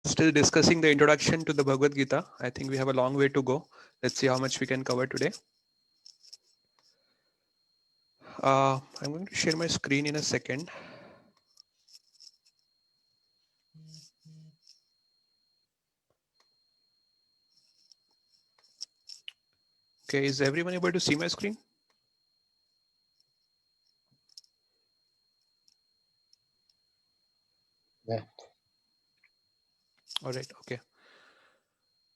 Still discussing the introduction to the Bhagavad Gita. I think we have a long way to go. Let's see how much we can cover today. I'm going to share my screen in a second. Okay, is everyone able to see my screen? Yeah. All right, okay.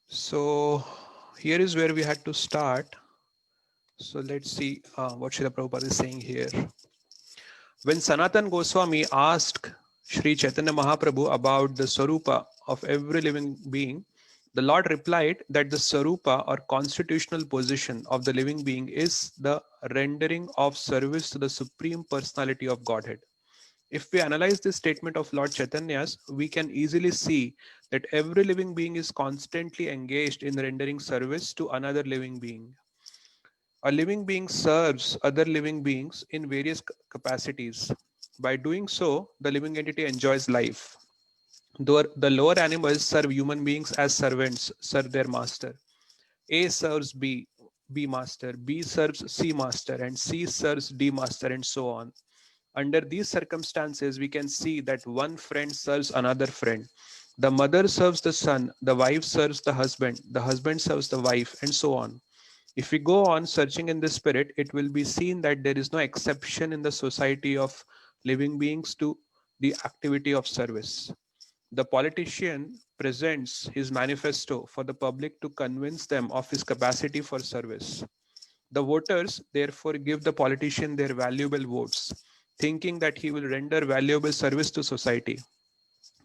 So here is where we had to start. So let's see what Srila Prabhupada is saying here. When Sanatan Goswami asked Sri Chaitanya Mahaprabhu about the Sarupa of every living being, the Lord replied that the Sarupa or constitutional position of the living being is the rendering of service to the Supreme Personality of Godhead. If we analyze this statement of Lord Chaitanya's, we can easily see that every living being is constantly engaged in rendering service to another living being. A living being serves other living beings in various capacities. By doing so, the living entity enjoys life. Though the lower animals serve human beings as servants, serve their master. A serves B, B master, B serves C master, and C serves D master, and so on. Under these circumstances, we can see that one friend serves another friend. The mother serves the son, the wife serves the husband serves the wife, and so on. If we go on searching in the spirit, it will be seen that there is no exception in the society of living beings to the activity of service. The politician presents his manifesto for the public to convince them of his capacity for service. The voters therefore give the politician their valuable votes, thinking that he will render valuable service to society.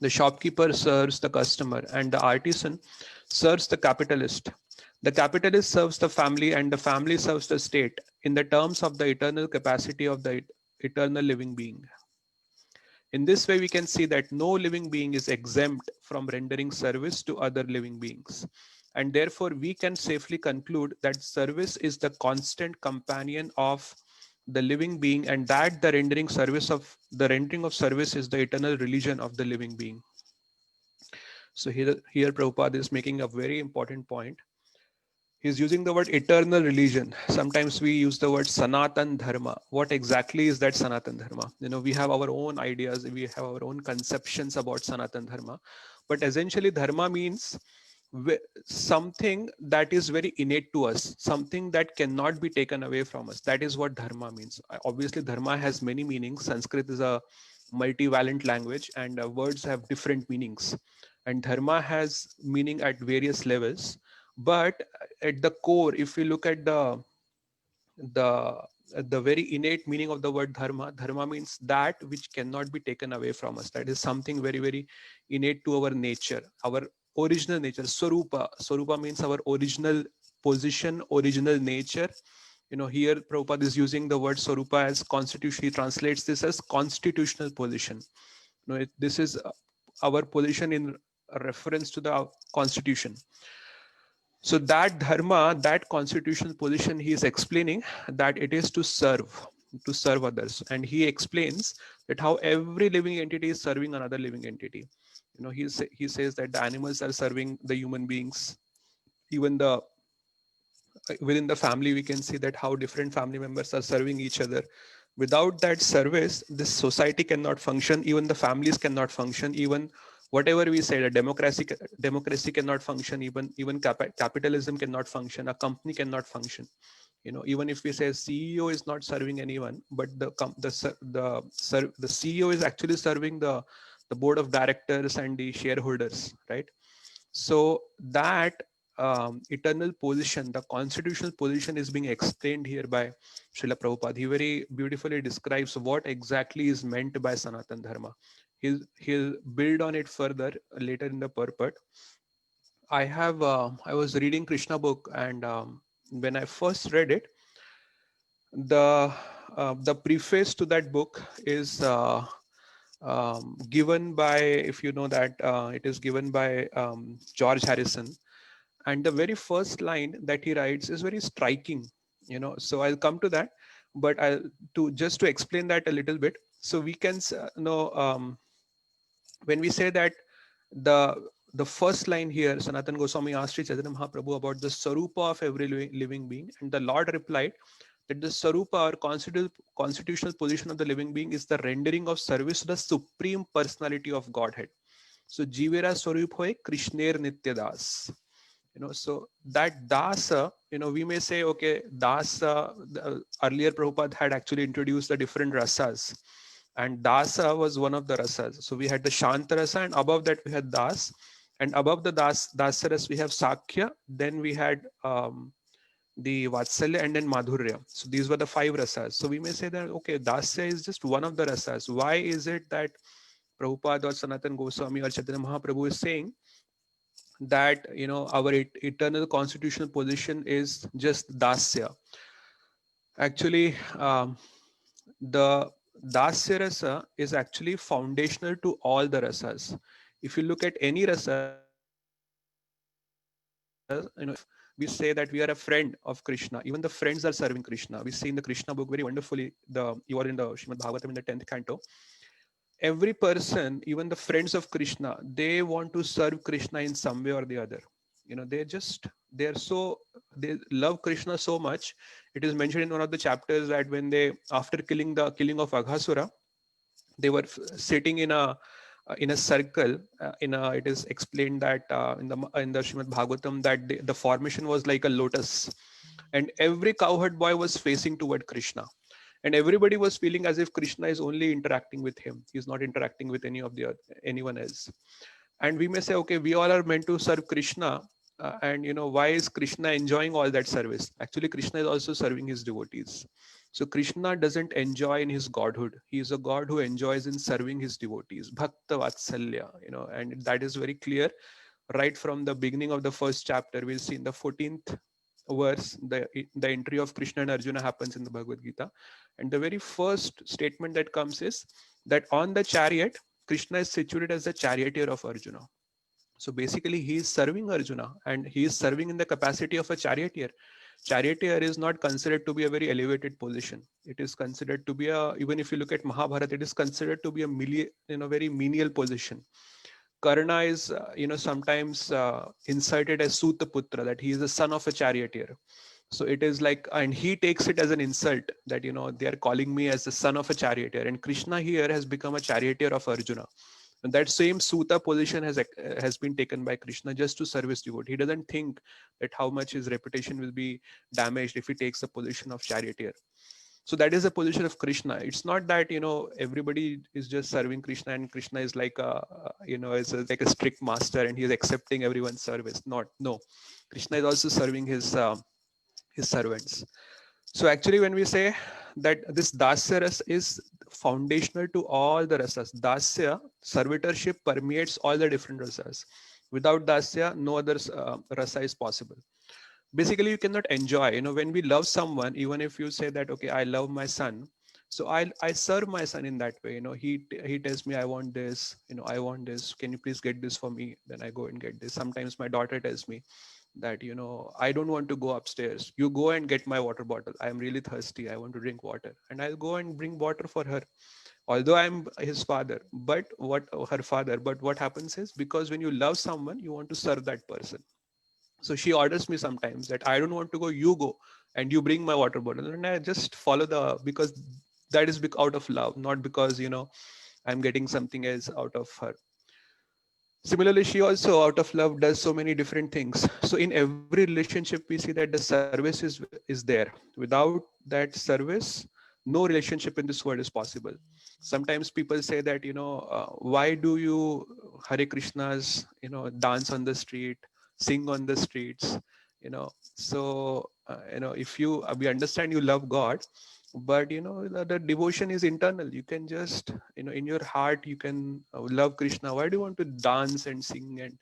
The shopkeeper serves the customer, and the artisan serves the capitalist. The capitalist serves the family, and the family serves the state in the terms of the eternal capacity of the eternal living being. In this way, we can see that no living being is exempt from rendering service to other living beings. And therefore, we can safely conclude that service is the constant companion of the living being, and that the rendering of service is the eternal religion of the living being. So here Prabhupada is making a very important point. He's using the word eternal religion. Sometimes we use the word Sanatan Dharma. What exactly is that Sanatan Dharma? We have our own ideas, we have our own conceptions about Sanatan Dharma. But essentially, Dharma means something that is very innate to us, something that cannot be taken away from us. That is what Dharma means. Obviously, Dharma has many meanings. Sanskrit is a multivalent language, and words have different meanings. And Dharma has meaning at various levels, but at the core, if we look at the the very innate meaning of the word dharma means that which cannot be taken away from us. That is something very, very innate to our nature, our original nature. Swarupa means our original position, original nature. Here Prabhupada is using the word Swarupa as constitution. He translates this as constitutional position. This is our position in reference to the constitution. So that dharma, that constitutional position, he is explaining that it is to serve others. And he explains that how every living entity is serving another living entity. He says that the animals are serving the human beings. Even the within the family, we can see that how different family members are serving each other. Without that service, this society cannot function. Even the families cannot function. Even whatever we say, the democracy cannot function. Even capitalism cannot function. A company cannot function. Even if we say CEO is not serving anyone, but the CEO is actually serving the board of directors and the shareholders, right? So that eternal position, the constitutional position, is being explained here by Srila Prabhupada. He very beautifully describes what exactly is meant by Sanatan Dharma. He'll build on it further later in the purport. I was reading Krishna book, and when I first read it, the preface to that book is given by, if you know that, it is given by George Harrison. And the very first line that he writes is very striking. So I'll come to that, but I'll to just to explain that a little bit. So we can know, when we say that the the first line here, Sanatan Goswami asked Sri Chaitanya Mahaprabhu about the Sarupa of every living being, and the Lord replied that the Sarupa or constitutional position of the living being is the rendering of service to the Supreme Personality of Godhead. So Jivera Swarup hoy Krishner Nitya Das. So that dasa, we may say, okay, dasa, earlier Prabhupada had actually introduced the different rasas, and dasa was one of the rasas. So we had the Shanta rasa, and above that we had das, and above the dasa ras we have Sakhya, then we had the Vatsalya, and then Madhurya. So these were the 5 rasas. So we may say that, okay, dasya is just one of the rasas. Why is it that Prabhupada or Sanatan Goswami or Chaitanya Mahaprabhu is saying that our eternal constitutional position is just dasya? Actually, the dasya rasa is actually foundational to all the rasas. If you look at any rasa, we say that we are a friend of Krishna. Even the friends are serving Krishna. We see in the Krishna book very wonderfully. You are in the Srimad Bhagavatam in the 10th canto. Every person, even the friends of Krishna, they want to serve Krishna in some way or the other. They love Krishna so much. It is mentioned in one of the chapters that when they, after the killing of Aghasura, they were sitting in a circle. It is explained that in the Srimad Bhagavatam that the formation was like a lotus, and every cowherd boy was facing toward Krishna, and everybody was feeling as if Krishna is only interacting with him. He's not interacting with anyone else. And we may say, okay, we all are meant to serve Krishna, and why is Krishna enjoying all that service? Actually, Krishna is also serving his devotees. So Krishna doesn't enjoy in his godhood. He is a God who enjoys in serving his devotees. Bhakta Vatsalya, and that is very clear right from the beginning of the first chapter. We'll see in the 14th verse, the entry of Krishna and Arjuna happens in the Bhagavad Gita. And the very first statement that comes is that on the chariot, Krishna is situated as the charioteer of Arjuna. So basically, he is serving Arjuna, and he is serving in the capacity of a charioteer. Charioteer is not considered to be a very elevated position. It is considered to be even if you look at Mahabharata, it is considered to be a very menial position. Karna is, sometimes incited as Sutaputra, that he is the son of a charioteer. So it is like, and he takes it as an insult that, they are calling me as the son of a charioteer. And Krishna here has become a charioteer of Arjuna. And that same Suta position has been taken by Krishna just to service devotee. He doesn't think that how much his reputation will be damaged if he takes the position of charioteer. So that is the position of Krishna. It's not that everybody is just serving Krishna and Krishna is like like a strict master and he is accepting everyone's service. No, Krishna is also serving his servants. So actually, when we say that this dasya ras is foundational to all the rasas, dasya, servitorship, permeates all the different rasas. Without dasya, no other rasa is possible. Basically, you cannot enjoy. When we love someone, even if you say that, okay, I love my son, so I serve my son in that way. He tells me I want this. I want this. Can you please get this for me? Then I go and get this. Sometimes my daughter tells me that I don't want to go upstairs, you go and get my water bottle, I am really thirsty, I want to drink water, and I'll go and bring water for her, although I'm his father, but what happens is, because when you love someone, you want to serve that person. So she orders me sometimes that I don't want to go, you go and you bring my water bottle, and I just follow because that is out of love, not because I'm getting something else out of her. Similarly, she also, out of love, does so many different things. So in every relationship, we see that the service is there. Without that service, no relationship in this world is possible. Sometimes people say that, why do you Hare Krishnas, dance on the street, sing on the streets, so, if we understand you love God, but the devotion is internal. You can just in your heart you can love Krishna. Why do you want to dance and sing? And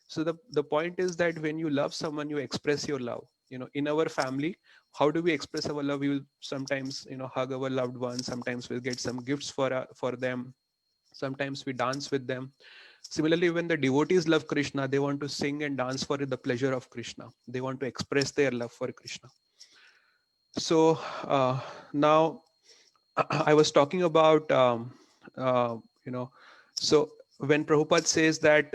so the point is that when you love someone, you express your love. In our family, how do we express our love? We will sometimes hug our loved ones, sometimes we'll get some gifts for them, sometimes we dance with them. Similarly, when the devotees love Krishna, they want to sing and dance for the pleasure of Krishna. They want to express their love for Krishna. So now I was talking about, so when Prabhupada says that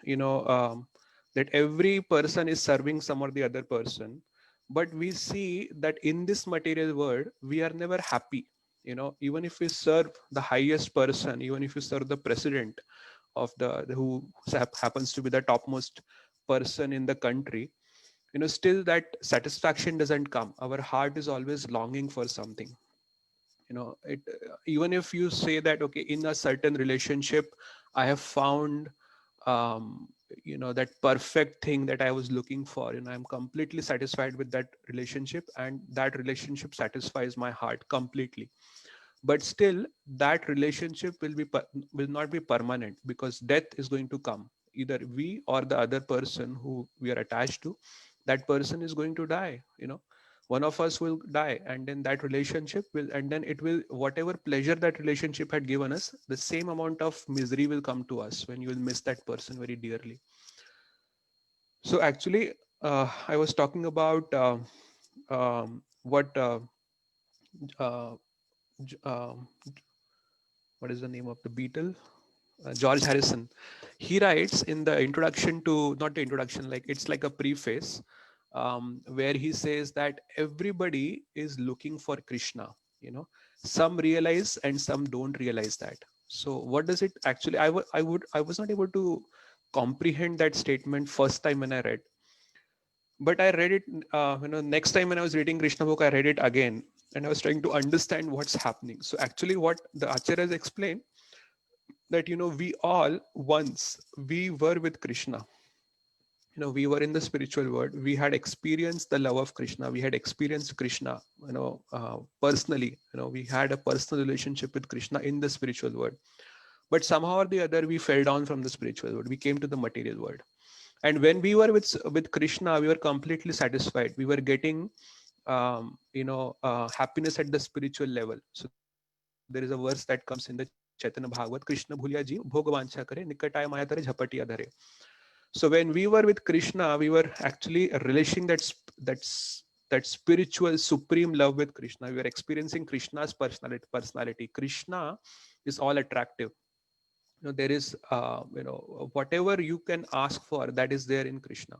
that every person is serving some or the other person, but we see that in this material world we are never happy. Even if we serve the highest person, even if we serve the president of the who happens to be the topmost person in the country, still that satisfaction doesn't come. Our heart is always longing for something. It Even if you say that, okay, in a certain relationship I have found um, that perfect thing that I was looking for, I'm completely satisfied with that relationship, and that relationship satisfies my heart completely. But still that relationship will not be permanent, because death is going to come. Either we or the other person who we are attached to, that person is going to die. One of us will die, and then that relationship will, and then it will, whatever pleasure that relationship had given us, the same amount of misery will come to us when you will miss that person very dearly. So actually, I was talking about what uh, j- um, what is the name of the Beatle? George Harrison. He writes in the introduction to, not the introduction, like it's like a preface, where he says that everybody is looking for Krishna. Some realize and some don't realize that. So what does it actually? I was not able to comprehend that statement first time when I read, but I read it. Next time when I was reading Krishna book, I read it again, and I was trying to understand what's happening. So actually, what the acharyas explain, that we all once we were with Krishna. We were in the spiritual world, we had experienced the love of Krishna, we had experienced Krishna, personally. We had a personal relationship with Krishna in the spiritual world. But somehow or the other we fell down from the spiritual world, we came to the material world. And when we were with Krishna, we were completely satisfied, we were getting happiness at the spiritual level. So there is a verse that comes in the Chaitanya Bhagavat, Krishna bhulya ji bhog vancha kare nikataya maya tare jhapatiya dhare. So when we were with Krishna, we were actually relishing that spiritual supreme love with Krishna. We were experiencing Krishna's personality. Krishna is all attractive. There is whatever you can ask for, that is there in Krishna.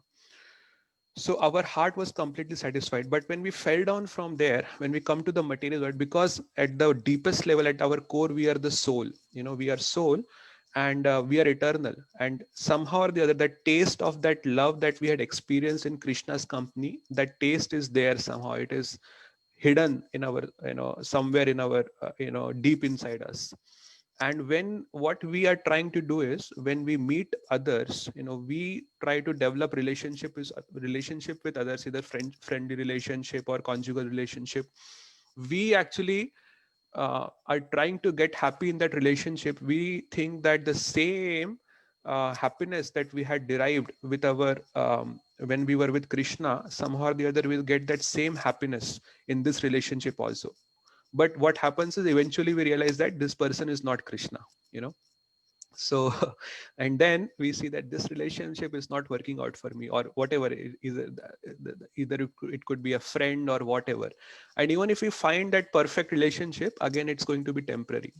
So our heart was completely satisfied. But when we fell down from there, when we come to the material world, because at the deepest level, at our core, we are the soul. We are soul, and we are eternal. And somehow or the other, that taste of that love that we had experienced in Krishna's company, that taste is there somehow. It is hidden in our, somewhere in our, deep inside us. And when what we are trying to do is, when we meet others, we try to develop relationship with others, either friendly relationship or conjugal relationship. We actually are trying to get happy in that relationship. We think that the same happiness that we had derived with our when we were with Krishna, somehow or the other we'll get that same happiness in this relationship also. But what happens is, eventually we realize that this person is not Krishna. you know so and then we see that this relationship is not working out for me, or whatever. Either it could be a friend or whatever. And even if we find that perfect relationship, again it's going to be temporary.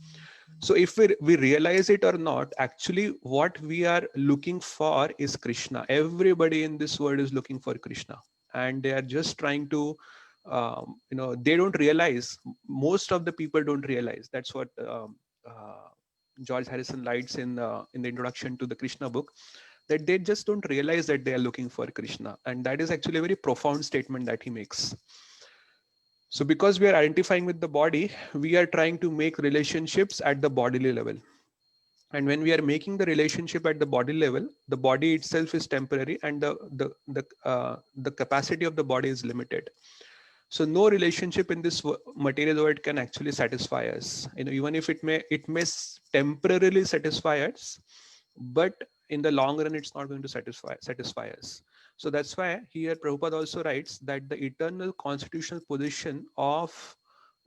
So if we realize it or not, actually what we are looking for is Krishna. Everybody in this world is looking for Krishna, and they are just trying to they don't realize. Most of the people don't realize. That's what George Harrison writes in the introduction to the Krishna book, that they just don't realize that they are looking for Krishna. And that is actually a very profound statement that he makes. So because we are identifying with the body, we are trying to make relationships at the bodily level. And when we are making the relationship at the body level, the body itself is temporary, and the capacity of the body is limited. So no relationship in this material world can actually satisfy us. Even if it may temporarily satisfy us, but in the long run, it's not going to satisfy us. So that's why here Prabhupada also writes that the eternal constitutional position of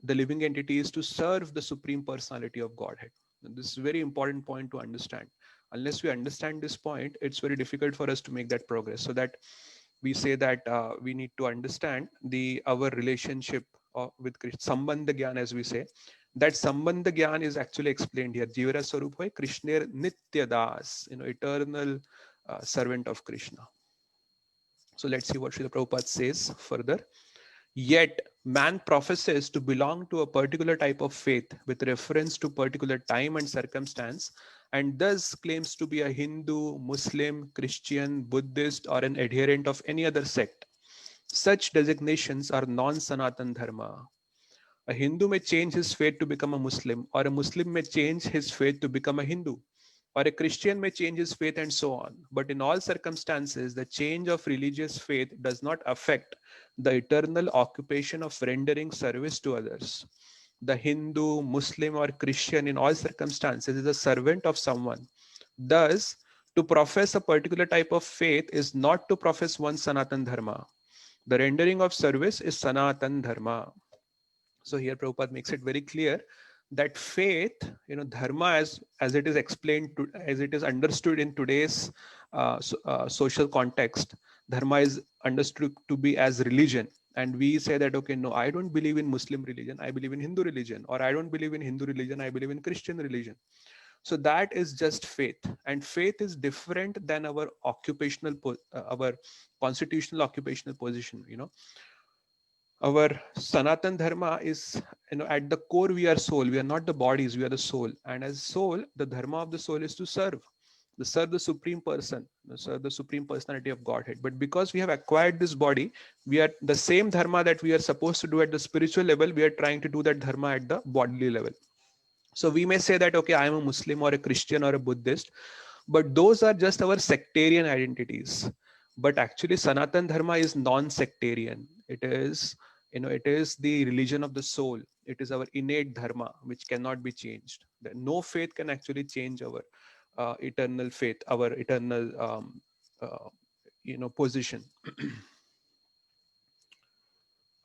the living entity is to serve the supreme personality of Godhead. And this is a very important point to understand. Unless we understand this point, it's very difficult for us to make that progress. So that we say that we need to understand our relationship with Krishna, Sambandha Gyan, as we say. That Sambandha Gyan is actually explained here. Jivara Swarup hai Krishner Nitya Das, eternal servant of Krishna. So let's see what Srila Prabhupada says further. Yet, man professes to belong to a particular type of faith with reference to particular time and circumstance, and thus claims to be a Hindu, Muslim, Christian, Buddhist, or an adherent of any other sect. Such designations are non-Sanatan Dharma. A Hindu may change his faith to become a Muslim, or a Muslim may change his faith to become a Hindu, or a Christian may change his faith, and so on. But in all circumstances, the change of religious faith does not affect the eternal occupation of rendering service to others. The Hindu, Muslim, or Christian in all circumstances is a servant of someone. Thus, to profess a particular type of faith is not to profess one Sanatan Dharma. The rendering of service is Sanatan Dharma. So here Prabhupada makes it very clear that faith, dharma as it is explained, as it is understood in today's social context, dharma is understood to be as religion. And we say that, okay, no, I don't believe in Muslim religion, I believe in Hindu religion, or I don't believe in Hindu religion, I believe in Christian religion. So that is just faith, and faith is different than our our constitutional occupational position. Our Sanatan Dharma is, at the core, we are soul. We are not the bodies, we are the soul. And as soul, the Dharma of the soul is to serve. Serve the Supreme Person, serve the Supreme Personality of Godhead. But because we have acquired this body, we are the same Dharma that we are supposed to do at the spiritual level, we are trying to do that Dharma at the bodily level. So we may say that, okay, I am a Muslim or a Christian or a Buddhist, but those are just our sectarian identities. But actually, Sanatan Dharma is non-sectarian. It is, it is the religion of the soul. It is our innate dharma, which cannot be changed. No faith can actually change our eternal faith, our eternal, position.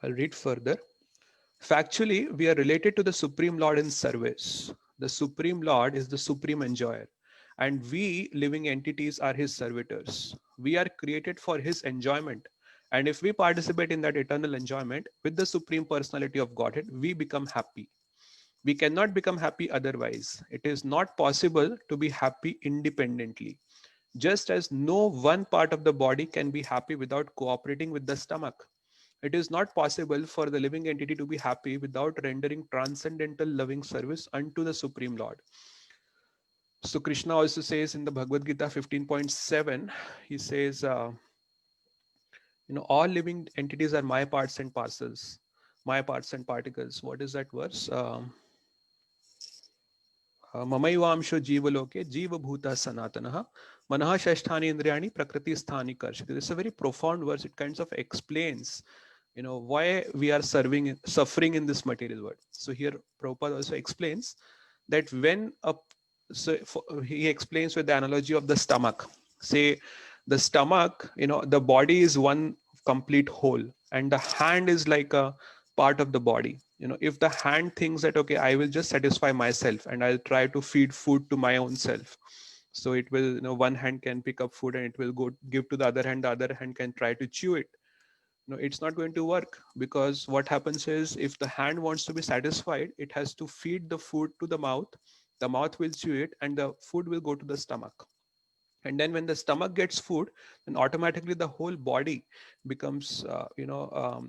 I'll read further. Factually, we are related to the Supreme Lord in service. The Supreme Lord is the supreme enjoyer, and we living entities are his servitors. We are created for his enjoyment. And if we participate in that eternal enjoyment with the Supreme Personality of Godhead, we become happy. We cannot become happy otherwise. It is not possible to be happy independently. Just as no one part of the body can be happy without cooperating with the stomach. It is not possible for the living entity to be happy without rendering transcendental loving service unto the Supreme Lord. So Krishna also says in the Bhagavad Gita 15.7, he says, all living entities are my parts and parcels, my parts and particles. What is that verse? Mamayvamsho jivaloke jiva bhuta sanatanaha manaha shasthani indriyani prakriti sthani karshati. This is a very profound verse. It kind of explains, why we are suffering in this material world. So here Prabhupada also explains that when he explains with the analogy of the stomach. Say the stomach, the body is one complete whole, and the hand is like a part of the body. If the hand thinks that, okay, I will just satisfy myself and I'll try to feed food to my own self, so it will, one hand can pick up food and it will go give to the other hand can try to chew it. It's not going to work, because what happens is, if the hand wants to be satisfied, it has to feed the food to the mouth will chew it, and the food will go to the stomach. And then when the stomach gets food, then automatically the whole body becomes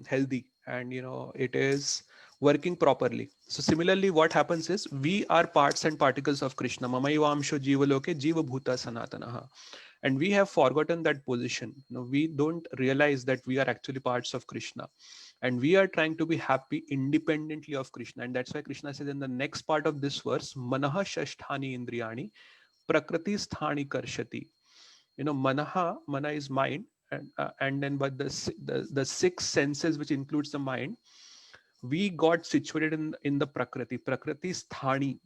healthy, and it is working properly. So similarly, what happens is, we are parts and particles of Krishna. Mamayvamsho jivaloke jiva bhuta sanatanaha. And we have forgotten that position. We don't realize that we are actually parts of Krishna, and we are trying to be happy independently of Krishna. And that's why Krishna says in the next part of this verse, manaha shashthani indriyani prakriti sthani karshati. Mana is mind, and then but the six senses, which includes the mind, we got situated in the prakriti sthani.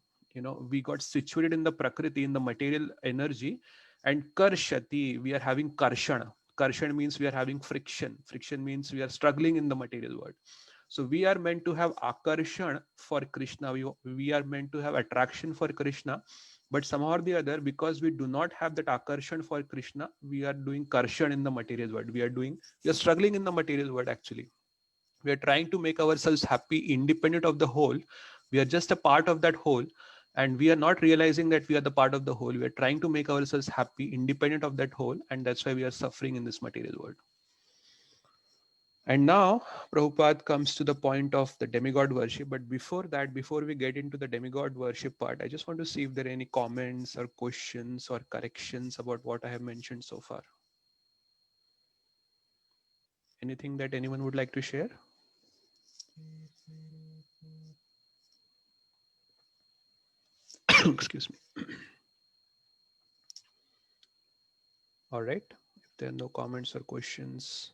We got situated in the prakriti, in the material energy. And karshati, we are having karshana. Karshana means we are having friction. Friction means we are struggling in the material world. So we are meant to have akarshan for Krishna. We are meant to have attraction for Krishna. But somehow or the other, because we do not have that akarshan for Krishna, we are doing karshan in the material world. We are struggling in the material world actually. We are trying to make ourselves happy independent of the whole. We are just a part of that whole. and we are not realizing that we are the part of the whole. We are trying to make ourselves happy independent of that whole, and that's why we are suffering in this material world. And now Prabhupada comes to the point of the demigod worship. But before that, before we get into the demigod worship part, I just want to see if there are any comments or questions or corrections about what I have mentioned so far. Anything that anyone would like to share? Excuse me. All right. If there are no comments or questions,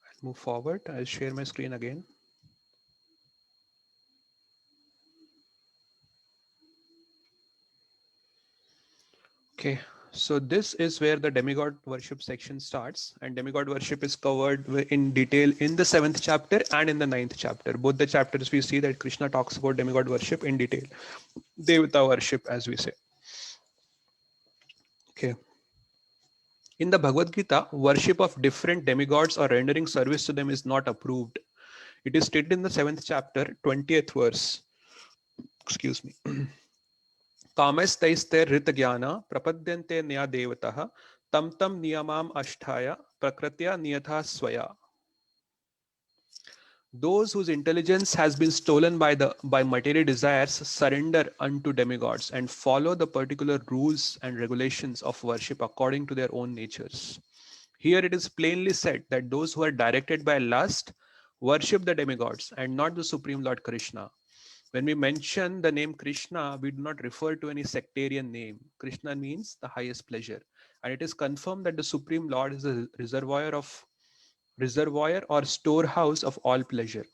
I'll move forward. I'll share my screen again. Okay, so this is where the demigod worship section starts, and demigod worship is covered in detail in the 7th chapter and in the 9th chapter. Both the chapters we see that Krishna talks about demigod worship in detail, Devata worship as we say. Okay. In the Bhagavad Gita, worship of different demigods or rendering service to them is not approved. It is stated in the 7th chapter, 20th verse. Excuse me. कामस्तैस्ते ऋतज्ञान प्रपद्यन्ते न्या देवतः तं तं नियमाम अष्टाय प्रकृत्या नियथा स्वया. Those whose intelligence has been stolen by material desires surrender unto demigods and follow the particular rules and regulations of worship according to their own natures. Here it is plainly said that those who are directed by lust worship the demigods and not the Supreme Lord Krishna. When we mention the name Krishna, we do not refer to any sectarian name. Krishna means the highest pleasure. And it is confirmed that the Supreme Lord is a reservoir or storehouse of all pleasure.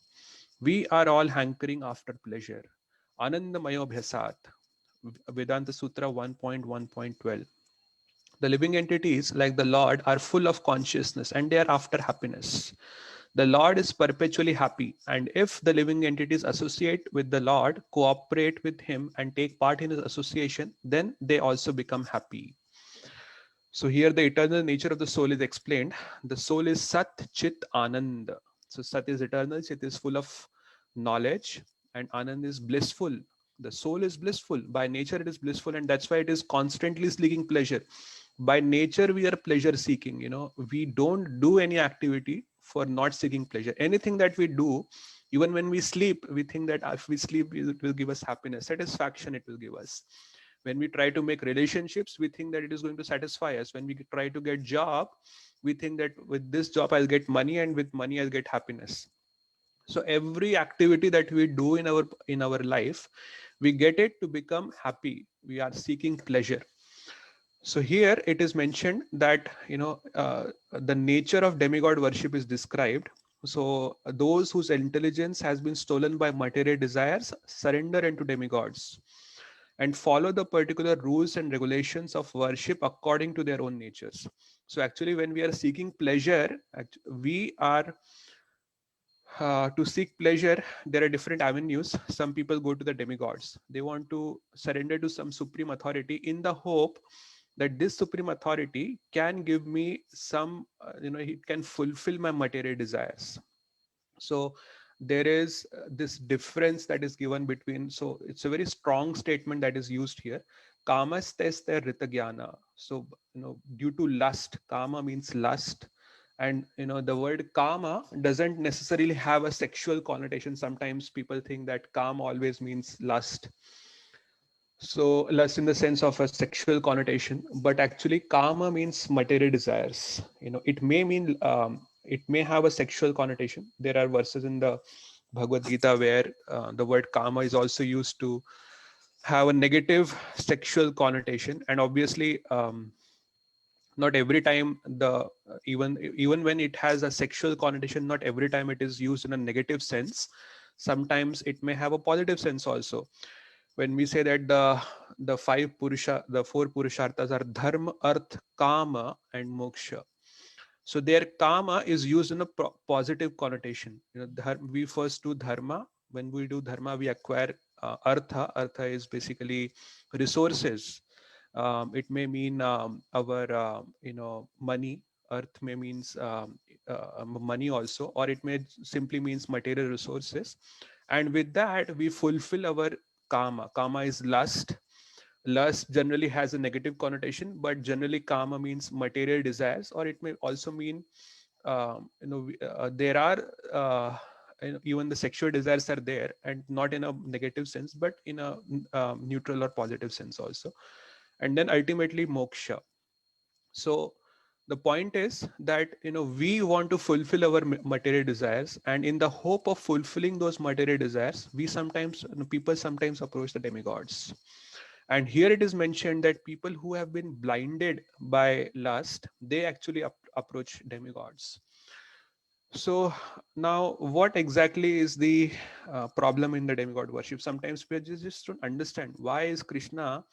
We are all hankering after pleasure. Anandamayo Bhyasat, Vedanta Sutra 1.1.12. The living entities, like the Lord, are full of consciousness and they are after happiness. The Lord is perpetually happy, and if the living entities associate with the Lord, cooperate with Him, and take part in His association, then they also become happy. So here the eternal nature of the soul is explained. The soul is Sat Chit Anand. So Sat is eternal, Chit is full of knowledge, and Anand is blissful. The soul is blissful. By nature it is blissful, and that's why it is constantly seeking pleasure. By nature we are pleasure seeking. We don't do any activity for not seeking pleasure. Anything that we do, even when we sleep, we think that if we sleep, it will give us happiness, satisfaction it will give us. When we try to make relationships, we think that it is going to satisfy us. When we try to get job, we think that with this job I'll get money, and with money I'll get happiness. So every activity that we do in our life, we get it to become happy. We are seeking pleasure. So here it is mentioned that the nature of demigod worship is described. So those whose intelligence has been stolen by material desires surrender into demigods and follow the particular rules and regulations of worship according to their own natures. So actually, when we are seeking pleasure, we are to seek pleasure. There are different avenues. Some people go to the demigods. They want to surrender to some supreme authority in the hope that this supreme authority can give me some, it can fulfill my material desires. So there is this difference that is given between, so it's a very strong statement that is used here. Kamasteste ritagyana. So, due to lust, kama means lust. And, the word kama doesn't necessarily have a sexual connotation. Sometimes people think that kama always means lust. So lust in the sense of a sexual connotation, but actually kama means material desires. It may mean, it may have a sexual connotation. There are verses in the Bhagavad Gita where the word kama is also used to have a negative sexual connotation. And obviously, not every time even when it has a sexual connotation, not every time it is used in a negative sense. Sometimes it may have a positive sense also. When we say that the four purusharthas are dharma, arth, kama, and moksha. So their kama is used in a positive connotation. We first do dharma. When we do dharma, we acquire artha. Artha is basically resources. It may mean our money. Earth may means money also, or it may simply means material resources. And with that, we fulfill our kama. Kama is lust. Lust generally has a negative connotation, but generally kama means material desires, or it may also mean, there are, even the sexual desires are there, and not in a negative sense, but in a neutral or positive sense also. And then ultimately moksha. So the point is that, we want to fulfill our material desires, and in the hope of fulfilling those material desires, we sometimes, people sometimes approach the demigods. And here it is mentioned that people who have been blinded by lust, they actually approach demigods. So now, what exactly is the problem in the demigod worship? Sometimes we just don't understand why is Krishna,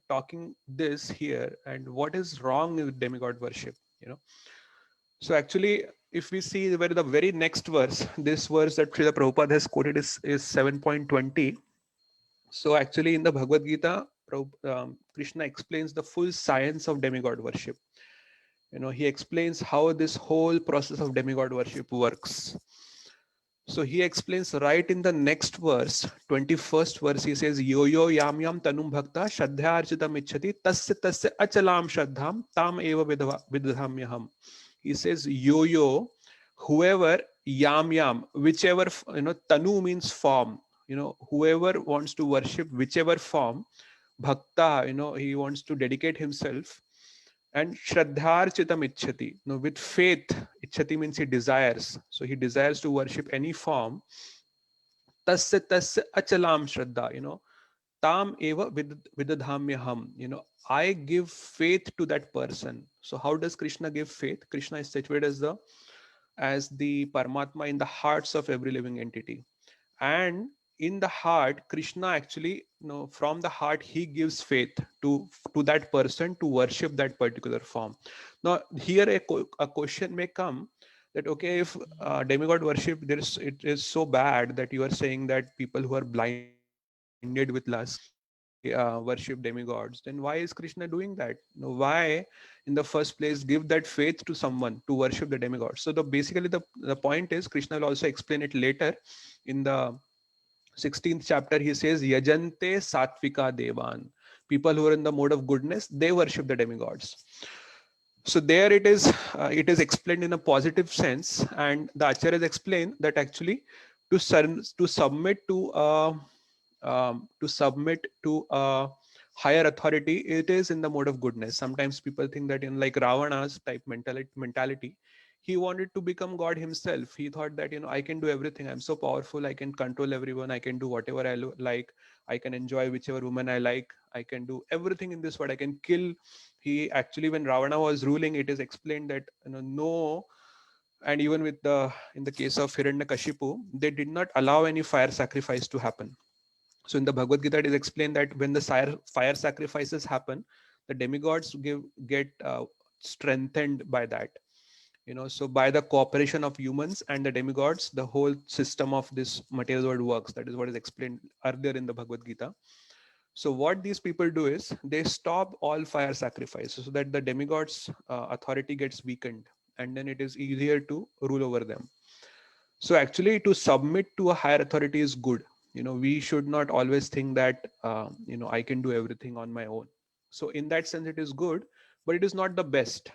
talking this here, and what is wrong with demigod worship. So actually, if we see the very next verse, this verse that Srila Prabhupada has quoted is 7.20. So actually, in the Bhagavad Gita, Krishna explains the full science of demigod worship. He explains how this whole process of demigod worship works. So he explains right in the next verse, 21st verse, he says, Yo yo yam yam tanum bhakta shraddhyarchitam ichhati tasya tasya achalam shraddham tam eva vidhamyaham. He says, yo yo, whoever, yam yam, whichever, tanu means form, whoever wants to worship whichever form, bhakta, he wants to dedicate himself, and shraddharchitam ichhati, with faith. Ichhati means he desires, so he desires to worship any form. Tasya tasya achalam shraddha, tam eva vidadhamyaham, I give faith to that person. So how does Krishna give faith? Krishna is situated as the Paramatma in the hearts of every living entity. And in the heart, Krishna actually, from the heart, he gives faith to that person to worship that particular form. Now, here a question may come that, okay, if demigod worship, it is so bad that you are saying that people who are blinded with lust, they worship demigods, then why is Krishna doing that? Why in the first place give that faith to someone to worship the demigods? So basically the point is, Krishna will also explain it later in the 16th chapter. He says, Yajante Satvika Devan. People who are in the mode of goodness, they worship the demigods. So there it is explained in a positive sense, and the acharyas explain that actually to submit to a higher authority, it is in the mode of goodness. Sometimes people think that in like Ravana's type mentality, he wanted to become God himself. He thought that, I can do everything. I'm so powerful. I can control everyone. I can do whatever I like. I can enjoy whichever woman I like. I can do everything in this world. I can kill. He actually, when Ravana was ruling, it is explained that, no, and even with in the case of Hiranyakashipu, they did not allow any fire sacrifice to happen. So in the Bhagavad Gita, it is explained that when the fire sacrifices happen, the demigods get strengthened by that. So by the cooperation of humans and the demigods, the whole system of this material world works. That is what is explained earlier in the Bhagavad Gita. So what these people do is they stop all fire sacrifices so that the demigods' authority gets weakened, and then it is easier to rule over them. So actually, to submit to a higher authority is good. We should not always think that I can do everything on my own. So in that sense, it is good, but it is not the best.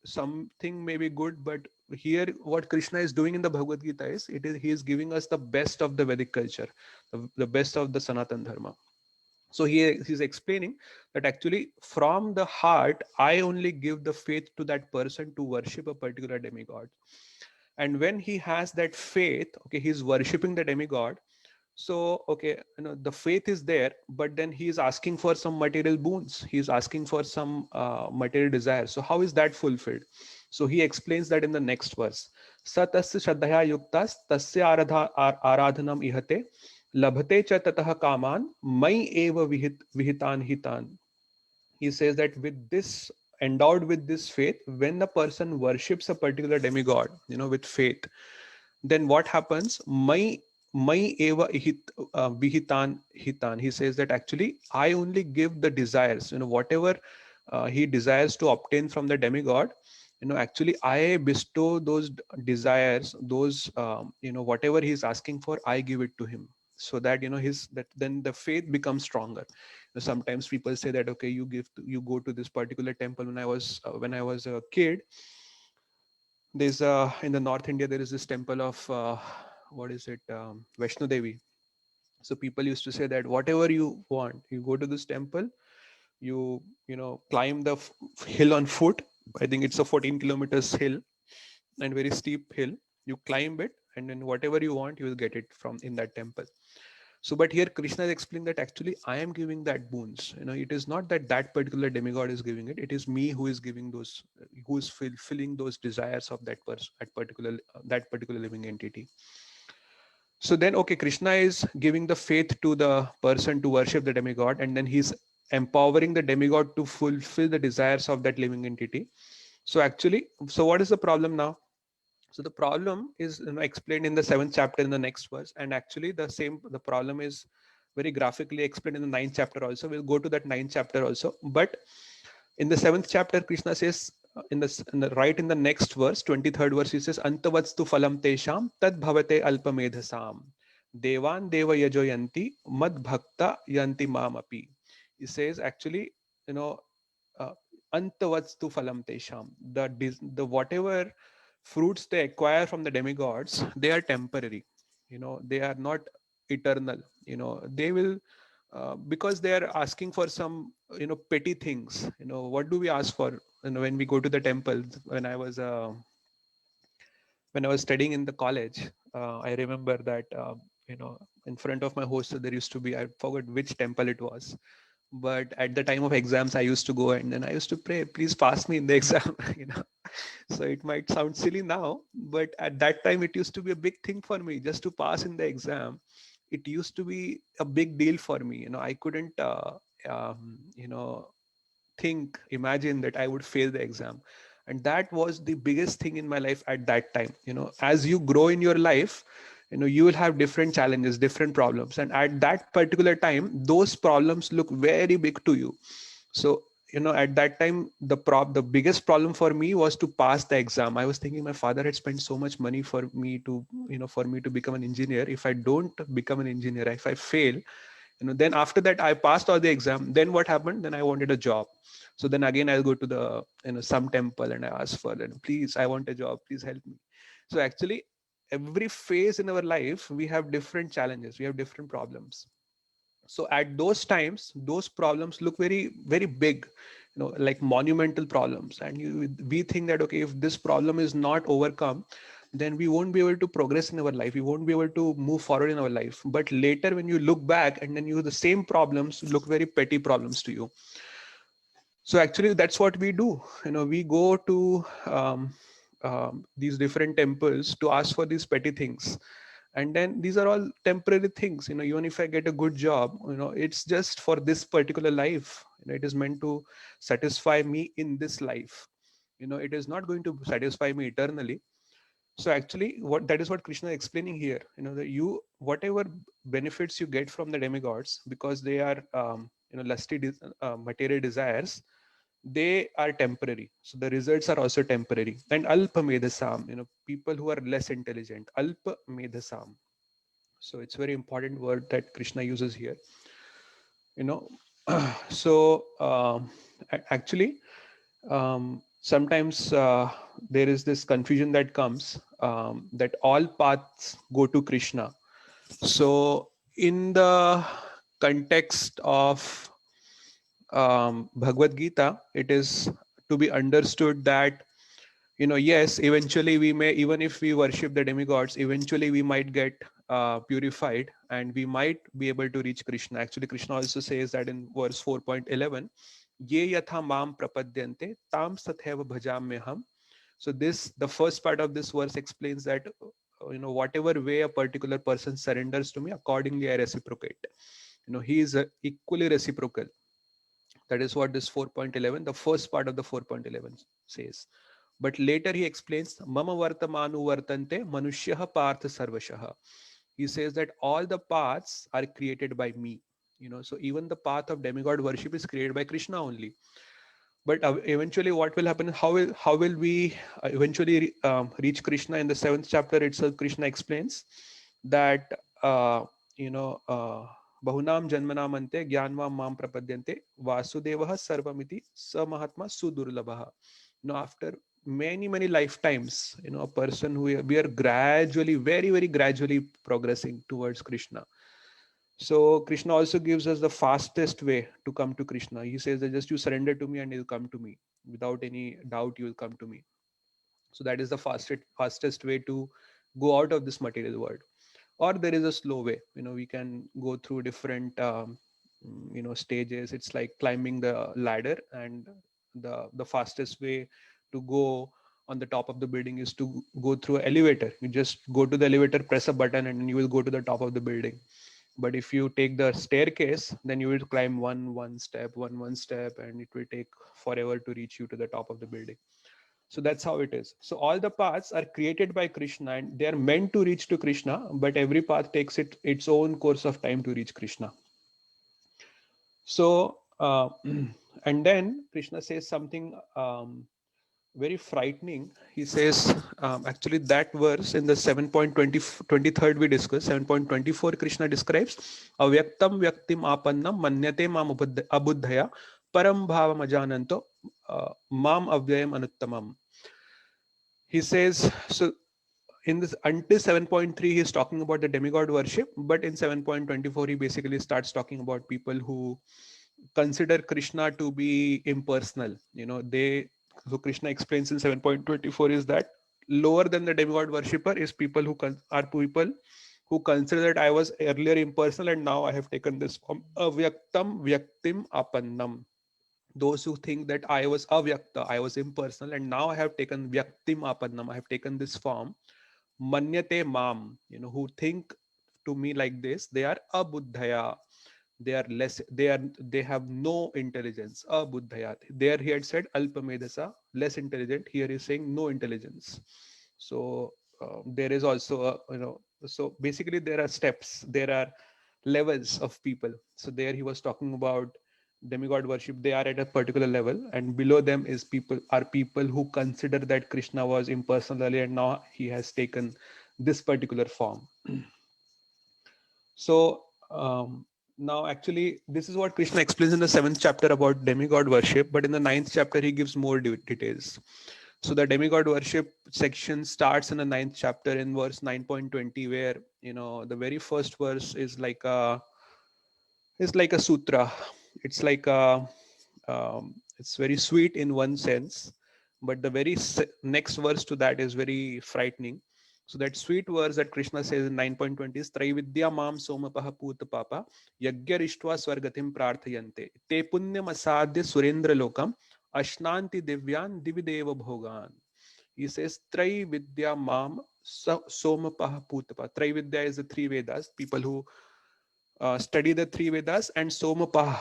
Something may be good, but here what Krishna is doing in the Bhagavad Gita is he is giving us the best of the Vedic culture, the best of the Sanatan Dharma. So he's explaining that actually from the heart, I only give the faith to that person to worship a particular demigod. And when he has that faith, okay, he's worshiping the demigod. So, okay, the faith is there, but then he is asking for some material boons. He's asking for some material desire. So how is that fulfilled? So he explains that in the next verse. Satasya shraddhaya yuktas tasya aradhanam ihate labhate cha tatah kaman mai eva vihitan hitan. He says that with this, endowed with this faith, when the person worships a particular demigod, with faith, then what happens? My eva vihitan hitan. He says that actually I only give the desires, whatever he desires to obtain from the demigod, actually I bestow those desires, those whatever he's asking for, I give it to him. so that then the faith becomes stronger. Sometimes people say that, okay, you go to this particular temple. When I was a kid, there's in the North India there is this temple of what is it, Vaishno Devi. So people used to say that whatever you want, you go to this temple, you climb the hill on foot. I think it's a 14 kilometers hill and very steep hill. You climb it, and then whatever you want, you will get it from in that temple. So, but here Krishna is explaining that actually I am giving that boons. It is not that that particular demigod is giving it. It is me who is giving those, who is fulfilling those desires of that person, that particular living entity. So then, okay, Krishna is giving the faith to the person to worship the demigod, and then he's empowering the demigod to fulfill the desires of that living entity. So actually, so what is the problem now? So the problem is explained in the 7th chapter in the next verse, and actually the problem is very graphically explained in the 9th chapter also. We'll go to that 9th chapter also, but in the 7th chapter, Krishna says right in the next verse, 23rd verse, he says, Antavatstu phalam tesham tad bhavate alpamedhasam devan deva yajoyanti mad bhakta yanti mamapi. He says actually, you know, uh, Antavatstu phalam tesham. The whatever fruits they acquire from the demigods, they are temporary. They are not eternal. They will because they are asking for some petty things. What do we ask for? When we go to the temple, when I was studying in the college, I remember that in front of my hostel there used to be, I forgot which temple it was, but at the time of exams I used to go and then I used to pray, please pass me in the exam. So it might sound silly now, but at that time it used to be a big thing for me just to pass in the exam. It used to be a big deal for me. I couldn't imagine that I would fail the exam. And that was the biggest thing in my life at that time. As you grow in your life, you will have different challenges, different problems, and at that particular time those problems look very big to you. So at that time the biggest problem for me was to pass the exam. I was thinking my father had spent so much money for me to become an engineer. If I don't become an engineer, if I fail, then after that I passed all the exam, then what happened, then I wanted a job. So then again I'll go to the some temple and I ask for, please, I want a job, please help me. So actually every phase in our life we have different challenges, we have different problems. So at those times those problems look very very big, like monumental problems, and we think that, okay, if this problem is not overcome, then we won't be able to progress in our life, we won't be able to move forward in our life. But later when you look back and then the same problems look very petty problems to you. So actually that's what we do. We go to these different temples to ask for these petty things, and then these are all temporary things. Even if I get a good job, it's just for this particular life. It is meant to satisfy me in this life. It is not going to satisfy me eternally. So actually what that is what Krishna is explaining here. That you, whatever benefits you get from the demigods, because they are material desires, they are temporary. So the results are also temporary. And alpa medhasam, people who are less intelligent, alpa medhasam. So it's very important word that Krishna uses here. So actually sometimes there is this confusion that comes, that all paths go to Krishna. So in the context of Bhagavad Gita, it is to be understood that yes, eventually we may, even if we worship the demigods, eventually we might get purified and we might be able to reach Krishna. Actually Krishna also says that in verse 4.11, ye yatha mam prapadyante tam satheva bhajamyaham. So this, the first part of this verse explains that whatever way a particular person surrenders to me, accordingly I reciprocate. He is equally reciprocal. That is what this 4.11, the first part of the 4.11 says. But later he explains, Mama Vartamanu Vartante Manushyaha Partha Sarvashaha. He says that all the paths are created by me. So even the path of demigod worship is created by Krishna only. But eventually what will happen, how will we eventually reach Krishna? In the 7th chapter itself, Krishna explains that bahunam janmanam ante jnanvam mam prapadyante vasudevah sarvamiti sa mahatma sudurlabha. After many lifetimes, a person who we are gradually, very gradually progressing towards Krishna. So Krishna also gives us the fastest way to come to Krishna. He says that just you surrender to me and you'll come to me. Without any doubt, you will come to me. So that is the fastest way to go out of this material world. Or there is a slow way. We can go through different stages. It's like climbing the ladder, and the fastest way to go on the top of the building is to go through an elevator. You just go to the elevator, press a button, and you will go to the top of the building. But if you take the staircase, then you will climb one step, and it will take forever to reach you to the top of the building. So that's how it is. So all the paths are created by Krishna, and they are meant to reach to Krishna, but every path takes its own course of time to reach Krishna. So and then Krishna says something very frightening. He says, actually that verse in the 7.23 we discussed, 7.24, Krishna describes avyaktam vyaktim apannam manyate mam abuddhaya param bhavam ajananto mam avyayam anuttamam. He says, so in this until 7.3 he's talking about the demigod worship, but in 7.24 he basically starts talking about people who consider Krishna to be impersonal. So Krishna explains in 7.24 is that lower than the demigod worshipper is people who are people who consider that I was earlier impersonal and now I have taken this form. Avyaktam vyaktim apannam. Those who think that I was avyakta, I was impersonal, and now I have taken vyaktim apannam, I have taken this form. Manyate mam, who think to me like this, they are abuddhaya. They are less, they have no intelligence. Abuddhaya. There he had said alpamedasa, less intelligent. Here he is saying no intelligence. So there is also so basically there are steps, there are levels of people. So there he was talking about demigod worship. They are at a particular level, and below them is people who consider that Krishna was impersonally and now he has taken this particular form. So now actually this is what Krishna explains in the 7th chapter about demigod worship, but in the 9th chapter he gives more details. So the demigod worship section starts in the 9th chapter in verse 9.20, where the very first verse is like a sutra. It's like a it's very sweet in one sense, but the very next verse to that is very frightening. So that sweet verse that Krishna says in 9.20 is Traividya mam somapaha puta papa yagyarishtva swargatim prarthayante te punyam asadya surendra lokam ashnanti divyan divideva bhogan. He says Traividya mam somapaha puta papa. Traividya is the three Vedas, people who study the three Vedas, and Somapah,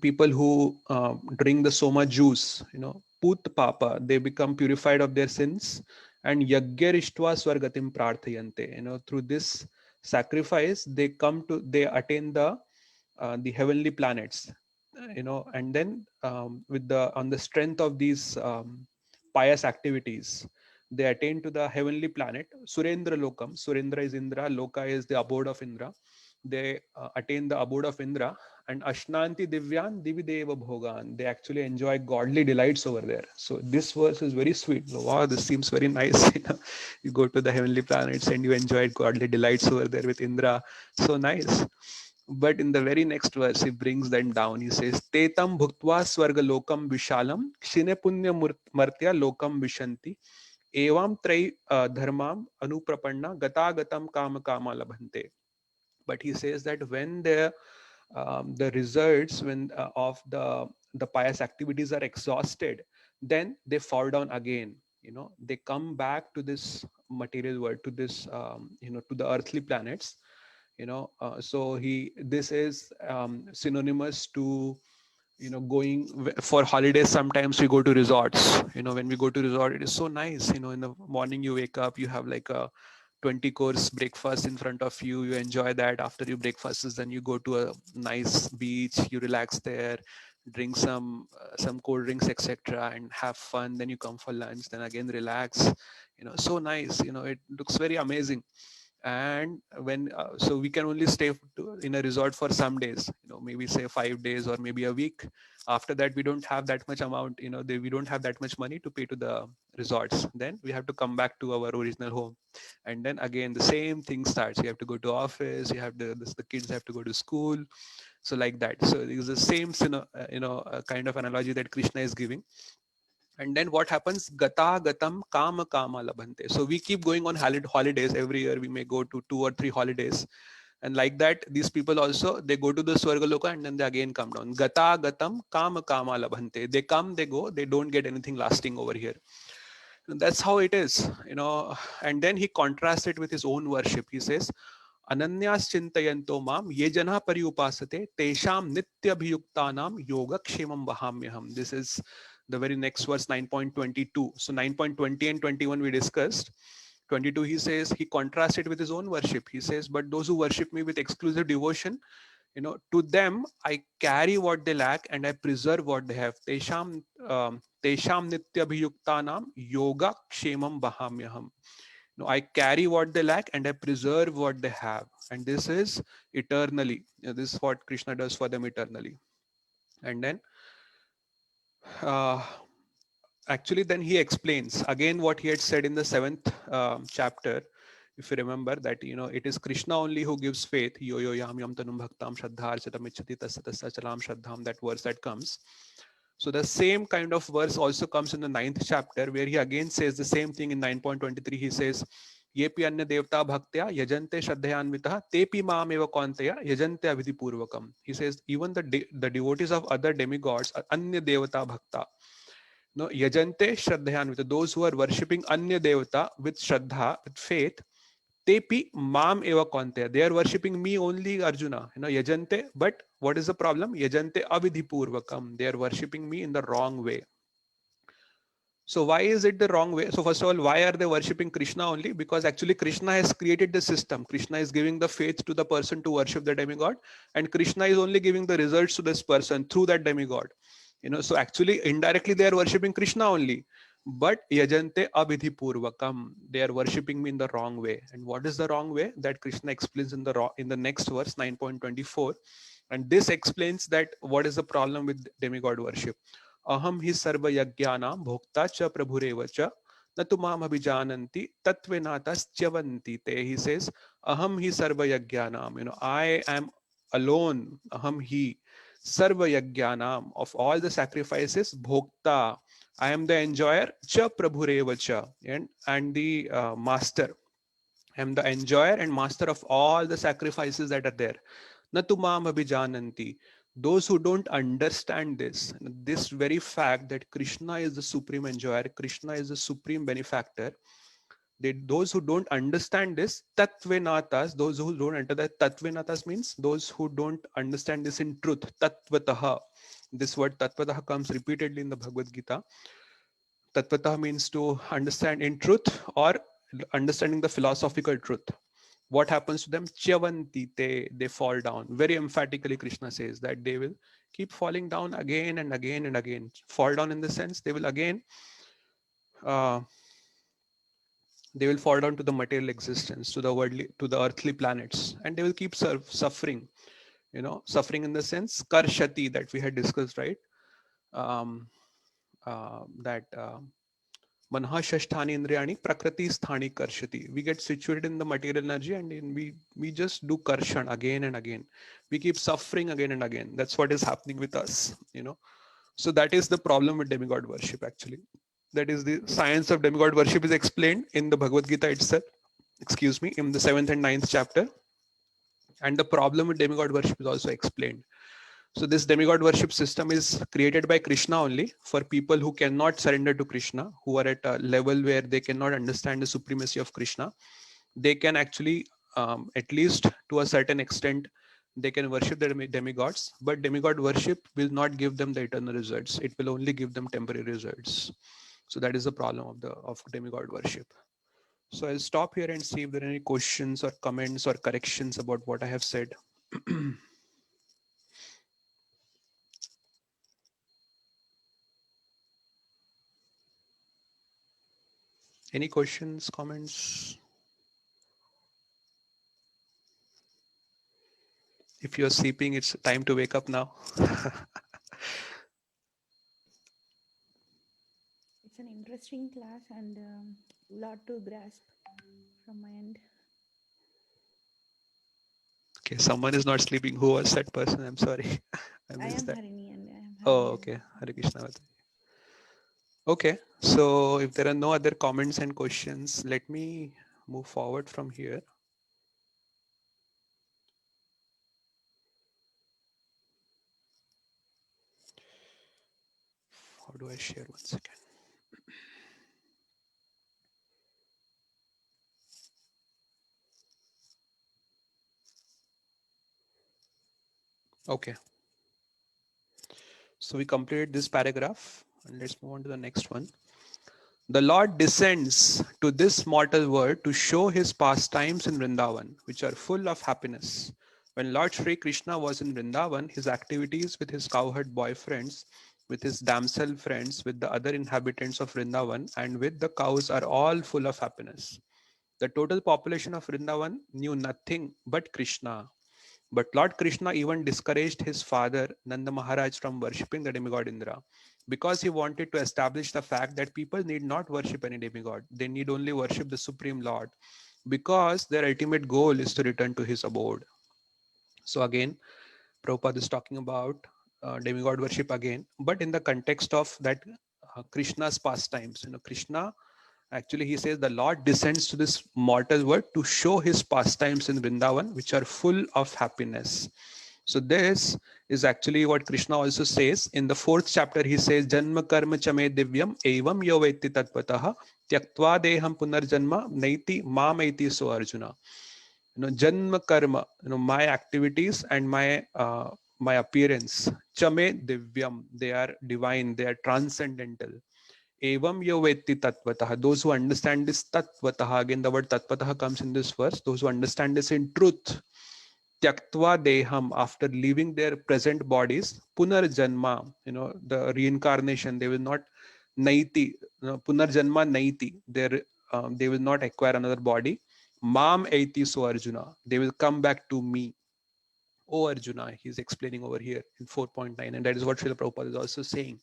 people who drink the Soma juice, Put Papa, they become purified of their sins, and Yagyarištva Swargatim Prarthayante, through this sacrifice, they attain the heavenly planets, and then on the strength of these pious activities, they attain to the heavenly planet, Surendra Lokam. Surendra is Indra, Loka is the abode of Indra. They attain the abode of Indra, and Ashnanti Divyan Divideva Bhogan. They actually enjoy godly delights over there. So this verse is very sweet. Wow, this seems very nice. You go to the heavenly planets and you enjoy godly delights over there with Indra. So nice. But in the very next verse, he brings them down. He says, Tetam bhuktva swarga lokam vishalam, kshine punya martya lokam vishanti, evam trai dharmam anuprapanna gatagatam kama kama labhante. But he says that when the results of the pious activities are exhausted, then they fall down again. They come back to this material world, to this to the earthly planets. So this is synonymous to going for holidays. Sometimes we go to resorts. When we go to resort, it is so nice. In the morning you wake up, you have like a 20-course breakfast in front of you. You enjoy that. After you breakfast, then you go to a nice beach, you relax there, drink some cold drinks, etc., and have fun. Then you come for lunch, then again relax. So nice. It looks very amazing. And when so we can only stay in a resort for some days, maybe say 5 days or maybe a week. After that we don't have that much amount, we don't have that much money to pay to the resorts. Then we have to come back to our original home, and then again the same thing starts. You have to go to office, you have to the kids have to go to school. So like that, so it is the same kind of analogy that Krishna is giving. And then what happens? Gata gatam kama kama labhante. So we keep going on holidays every year. We may go to 2 or 3 holidays, and like that these people also, they go to the Swargaloka and then they again come down. Gata gatam kama kama labhante. They come, they go, they don't get anything lasting over here. And that's how it is. And then he contrasts it with his own worship. He says, Ananyas chintayanto mam ye jana pariupasate tesham nityabhiyuktanam yogakshemam vahamyaham. This is the very next verse, 9.22. So 9.20 and 21 we discussed. 22 he says, he contrasted with his own worship. He says, but those who worship me with exclusive devotion, to them I carry what they lack and I preserve what they have. Tesham nityabhiyuktanam yoga kshemam vahamyaham. No, I carry what they lack and I preserve what they have. And this is eternally. This is what Krishna does for them eternally. And then uh, actually then he explains again what he had said in the 7th chapter. If you remember that, it is Krishna only who gives faith. Yo yo yam yam tanum bhaktam shraddha archatam ichhati tasya tasya chalam shraddham. That verse that comes. So the same kind of verse also comes in the 9th chapter, where he again says the same thing in 9.23. He says, Yepi anya devta bhaktya yajante shraddhayanvitah tepi maam eva kaunteya yajante avidhi purvakam. He says, even the devotees of other demigods, anya devata bhakta, no, yajante shraddhayanvita, those who are worshipping anya devata with shraddha, with faith, tepi mam eva kaunteya, they are worshipping me only, Arjuna. Yajante, but what is the problem? Yajante avidhi purvakam, they are worshipping me in the wrong way. So why is it the wrong way? So first of all, why are they worshipping Krishna only? Because actually Krishna has created the system. Krishna is giving the faith to the person to worship the demigod, and Krishna is only giving the results to this person through that demigod. So actually indirectly they are worshipping Krishna only. But yajante abhidhi purvakam, they are worshipping me in the wrong way. And what is the wrong way? That Krishna explains in the next verse, 9.24. And this explains that what is the problem with demigod worship. Aham hi sarva yajnanam bhokta cha prabhurev cha na tu mam abhijananti tatvenataschavanti te. He says, Aham hi sarva yajnanam. I am alone. Aham hi sarva yajnanam, of all the sacrifices. Bhokta, I am the enjoyer. Cha prabhurev cha, and the master. I am the enjoyer and master of all the sacrifices that are there. Natumam abhijananti. Those who don't understand this very fact that Krishna is the supreme enjoyer, Krishna is the supreme benefactor, those who don't understand this, tattvenatas, those who don't enter that, tattvenatas means those who don't understand this in truth, tattvataha. This word tattvataha comes repeatedly in the Bhagavad Gita. Tattvataha means to understand in truth or understanding the philosophical truth. What happens to them? Chavanti, they fall down. Very emphatically, Krishna says that they will keep falling down again and again and again. Fall down in the sense they will again, uh, they will fall down to the material existence, to the worldly, to the earthly planets, and they will keep suffering. Suffering in the sense karshati that we had discussed, right? Um, that. Manha shasthani indriyani prakriti sthani karshati. We get situated in the material energy and we just do karshan again and again. We keep suffering again and again. That's what is happening with us. So that is the problem with demigod worship actually. That is the science of demigod worship is explained in the Bhagavad Gita itself. Excuse me, in the 7th and 9th chapter. And the problem with demigod worship is also explained. So this demigod worship system is created by Krishna only for people who cannot surrender to Krishna, who are at a level where they cannot understand the supremacy of Krishna. They can actually, at least to a certain extent, they can worship the demigods, but demigod worship will not give them the eternal results. It will only give them temporary results. So that is the problem of demigod worship. So I'll stop here and see if there are any questions or comments or corrections about what I have said. Any questions, comments? If you're sleeping, it's time to wake up now. It's an interesting class and lot to grasp from my end. Okay, someone is not sleeping. Who was that person? I'm sorry. I I missed am that. Harini and I am Oh, Harini as okay. well. Hare Krishna. Okay, so if there are no other comments and questions, let me move forward from here. How do I share? One second. Okay, so we completed this paragraph and let's move on to the next one. The Lord descends to this mortal world to show his pastimes in Vrindavan, which are full of happiness. When Lord Sri Krishna was in Vrindavan, his activities with his cowherd boyfriends, with his damsel friends, with the other inhabitants of Vrindavan, and with the cows are all full of happiness. The total population of Vrindavan knew nothing but Krishna. But Lord Krishna even discouraged his father, Nanda Maharaj, from worshipping the demigod Indra because he wanted to establish the fact that people need not worship any demigod. They need only worship the Supreme Lord because their ultimate goal is to return to his abode. So, again, Prabhupada is talking about demigod worship again, but in the context of that Krishna's pastimes. Krishna actually, he says the Lord descends to this mortal world to show his pastimes in Vrindavan, which are full of happiness. So this is actually what Krishna also says in the 4th chapter. He says, "Janma karma chame divyam evam yo vetti tatpataha tyaktva deham punarjanma naiti mamaiti so Arjuna." Janma karma, my activities and my appearance, chame divyam, they are divine, they are transcendental. Evam yo vetti tatvatah. Those who understand this tatvatah, again the word tatvatah comes in this verse. Those who understand this in truth, tyaktva deham, after leaving their present bodies, punarjanma, the reincarnation, they will not naiti, punarjanma naiti, they will not acquire another body. Mam aiti so Arjuna, they will come back to me. Oh Arjuna, he's explaining over here in 4.9, and that is what Srila Prabhupada is also saying,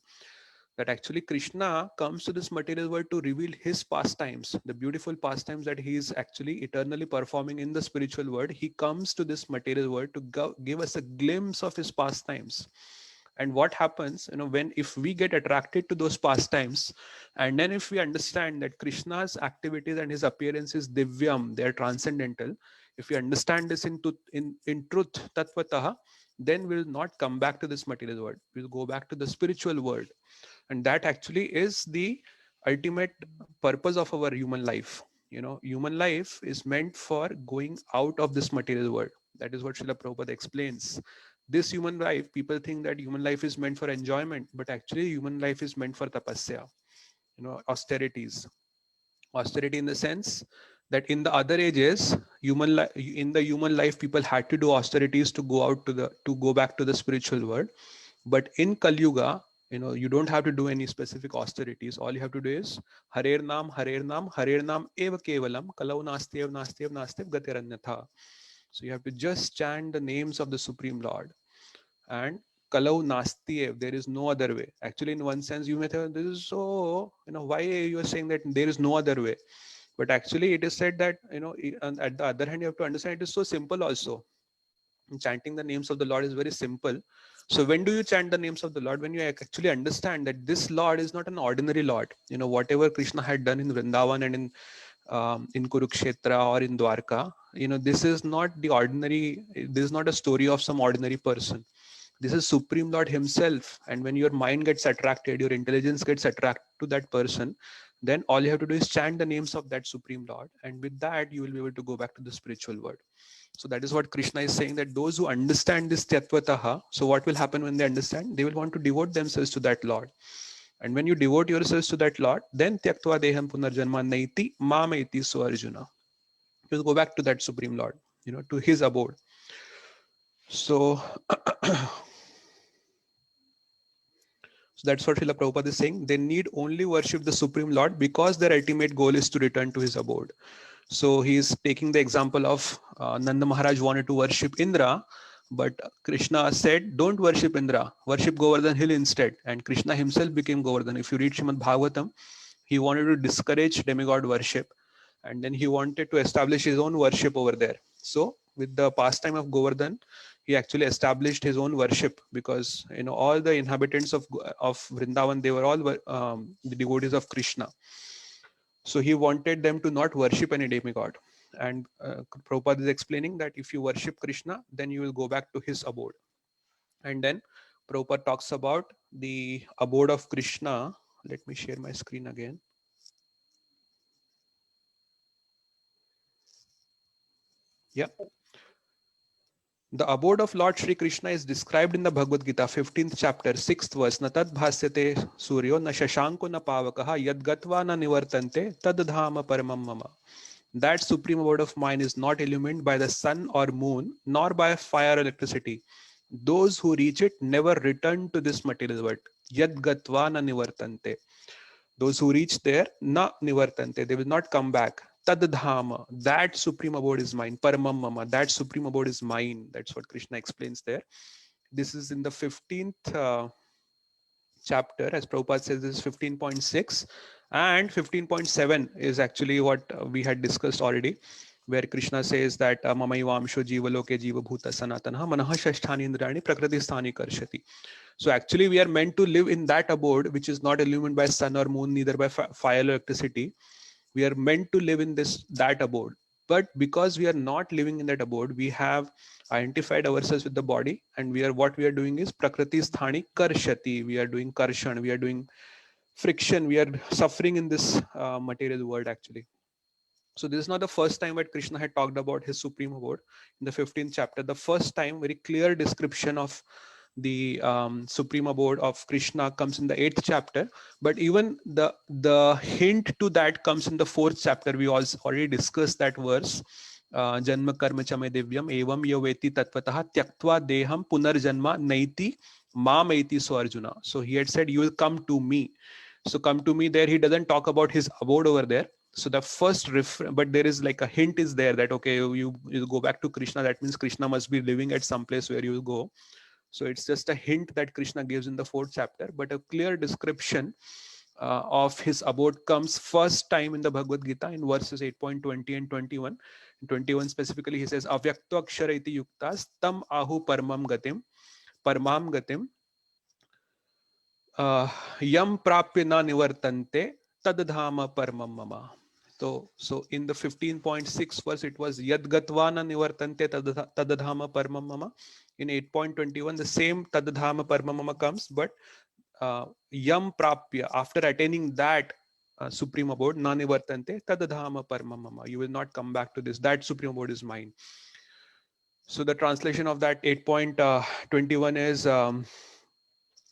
that actually Krishna comes to this material world to reveal his pastimes, the beautiful pastimes that he is actually eternally performing in the spiritual world. He comes to this material world to give us a glimpse of his pastimes. And what happens, when if we get attracted to those pastimes, and then if we understand that Krishna's activities and his appearance is divyam, they are transcendental. If we understand this in truth, tatvatah, then we'll not come back to this material world. We'll go back to the spiritual world, and that actually is the ultimate purpose of our human life. Human life is meant for going out of this material world. That is what Srila Prabhupada explains. This human life, people think that human life is meant for enjoyment, but actually human life is meant for tapasya, austerities. Austerity in the sense that in the other ages, in the human life, people had to do austerities to go back to the spiritual world. But in Kali Yuga, you don't have to do any specific austerities. All you have to do is Harer Nam, Harer Nam, Harer Nam Eva Kevalam, Kalau Nastev, Nastev, Nastev, Gatiranyatha. So you have to just chant the names of the Supreme Lord. And Kalau Nastiev, there is no other way. Actually, in one sense, you may think this is so, why you are saying that there is no other way? But actually, it is said that, and at the other hand, you have to understand it is so simple also. Chanting the names of the Lord is very simple. So when do you chant the names of the Lord? When you actually understand that this Lord is not an ordinary Lord. Whatever Krishna had done in Vrindavan and in Kurukshetra or in Dwarka, this is not the ordinary. This is not a story of some ordinary person. This is Supreme Lord himself. And when your mind gets attracted, your intelligence gets attracted to that person, then all you have to do is chant the names of that Supreme Lord, and with that you will be able to go back to the spiritual world. So that is what Krishna is saying, that those who understand this Tatvataha, so what will happen when they understand? They will want to devote themselves to that Lord. And when you devote yourselves to that Lord, then Tyaktva Deham Punarjanma Naiti Mamaiti So Arjuna. You will go back to that Supreme Lord, to his abode. So, so that's what Srila Prabhupada is saying. They need only worship the Supreme Lord because their ultimate goal is to return to his abode. So he is taking the example of Nanda Maharaj wanted to worship Indra, But Krishna said, don't worship Indra, worship Govardhan hill instead. And Krishna himself became Govardhan. If you read Srimad Bhagavatam, he wanted to discourage demigod worship, and then he wanted to establish his own worship over there. So with the pastime of Govardhan, he actually established his own worship, because all the inhabitants of Vrindavan, they were all the devotees of Krishna. So he wanted them to not worship any demigod. And Prabhupada is explaining that if you worship Krishna, then you will go back to his abode. And then Prabhupada talks about the abode of Krishna. Let me share my screen again. Yeah. The abode of Lord Shri Krishna is described in the Bhagavad Gita, 15th chapter, 6th verse. Na tad bhasyate suryo na shashanko na pavakaha yad gatva na nivartante tad dhama paramam mama. That supreme abode of mine is not illumined by the sun or moon, nor by fire or electricity. Those who reach it never return to this material world. Yad gatva na nivartante. Those who reach there, na nivartante, they will not come back. Tad dhama, that supreme abode is mine. Paramam mama, that supreme abode is mine. That's what Krishna explains there. This is in the 15th chapter, as Prabhupada says, this is 15.6, and 15.7 is actually what we had discussed already, where Krishna says that Mamayivamsho Jiva Loke Jiva Bhuta Sanatana Manaha Shashthani Indrani Prakriti Sthani Karshati. So actually we are meant to live in that abode which is not illumined by sun or moon, neither by fire or electricity. We are meant to live in that abode. But because we are not living in that abode, we have identified ourselves with the body, and what we are doing is Prakriti Sthani Karshati. We are doing karshan, we are doing friction, we are suffering in this material world actually. So this is not the first time that Krishna had talked about his supreme abode. In the 15th chapter, the first time very clear description of the supreme abode of Krishna comes in the 8th chapter. But even the hint to that comes in the 4th chapter. We also already discussed that verse. Janma karma chame divyam evam yaveti tatvatah tyaktva deham punarjanma naiti mam eti so Arjuna. So he had said, you will come to me. So come to me, there he doesn't talk about his abode over there. So the first but there is like a hint is there that okay, you go back to Krishna, that means Krishna must be living at some place where you will go. So it's just a hint that Krishna gives in the 4th chapter, but a clear description of his abode comes first time in the Bhagavad Gita in verses 8.20 and 21. In 21 specifically, he says, Avyakto akshara iti yuktas tam ahu parmam gatim yam prapya na nivartante tadadhama paramam mama. So in the 15.6 verse, it was yadgatvana nivartante tadadhama paramam mama. In 8.21, the same tadadhama paramam mama comes, but yam prapya, after attaining that supreme abode, na nivartante tadadhama paramam mama. You will not come back to this. That supreme abode is mine. So the translation of that 8.21 is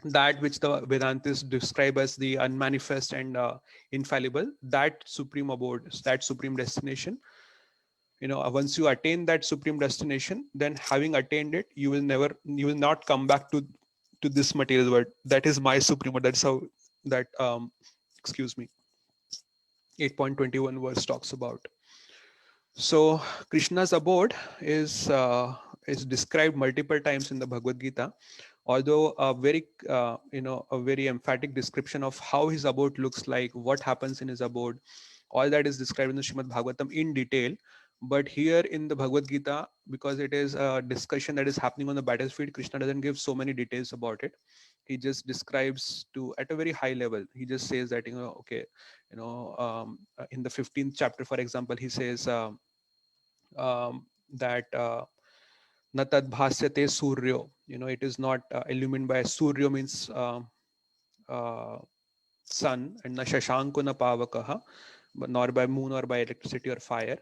that which the Vedantists describe as the unmanifest and infallible, that supreme abode, that supreme destination. Once you attain that supreme destination, then having attained it, you will not come back to this material world. That is my supreme abode. That's how that excuse me 8.21 verse talks about. So Krishna's abode is described multiple times in the Bhagavad Gita, although a very a very emphatic description of how his abode looks like, what happens in his abode, all that is described in the Srimad Bhagavatam in detail. But here in the Bhagavad Gita, because it is a discussion that is happening on the battlefield, Krishna doesn't give so many details about it. He just describes at a very high level. He just says that okay, in the 15th chapter, for example, he says that natad bhasyate suryo, it is not illumined by suryo, means sun, and na shashanko na pavakaha, but nor by moon or by electricity or fire.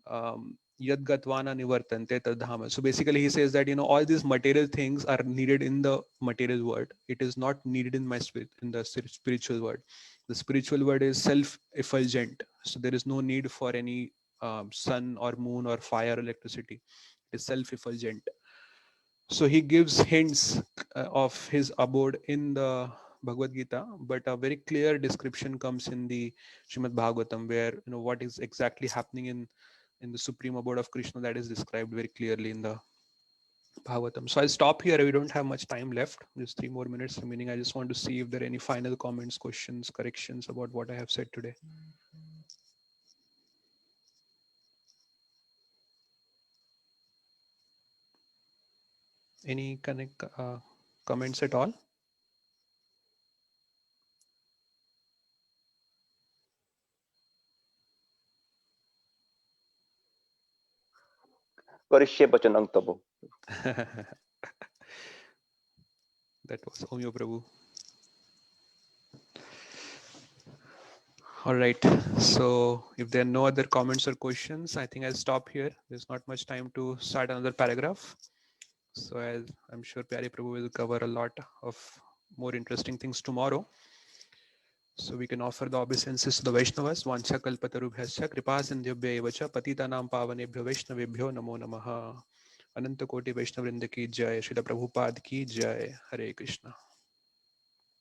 Yad gatvana nivartante tadhama. So basically he says that all these material things are needed in the material world. It is not needed in my spirit, in the spiritual world. The spiritual world is self-effulgent, so there is no need for any sun or moon or fire or electricity. It is self-effulgent. So he gives hints of his abode in the Bhagavad Gita, but a very clear description comes in the Srimad Bhagavatam, where what is exactly happening in the supreme abode of Krishna, that is described very clearly in the Bhagavatam. So I'll stop here. We don't have much time left. Just 3 more minutes remaining. I just want to see if there are any final comments, questions, corrections about what I have said today. Any comments at all? Karishye Bachanam Tabu. That was Omyo Prabhu. All right. So if there are no other comments or questions, I think I'll stop here. There's not much time to start another paragraph. So I'm sure Pyare Prabhu will cover a lot of more interesting things tomorrow. So we can offer the obeisances to the Vaishnavas. Vancha kalpatarubhyascha kripa sindhyabhya evacha patitanam pavanebhyo Vaishnavebhyo namo namaha. Ananta Koti Vaishnavrinda ki jai. Srila Prabhupada ki jai. Hare Krishna.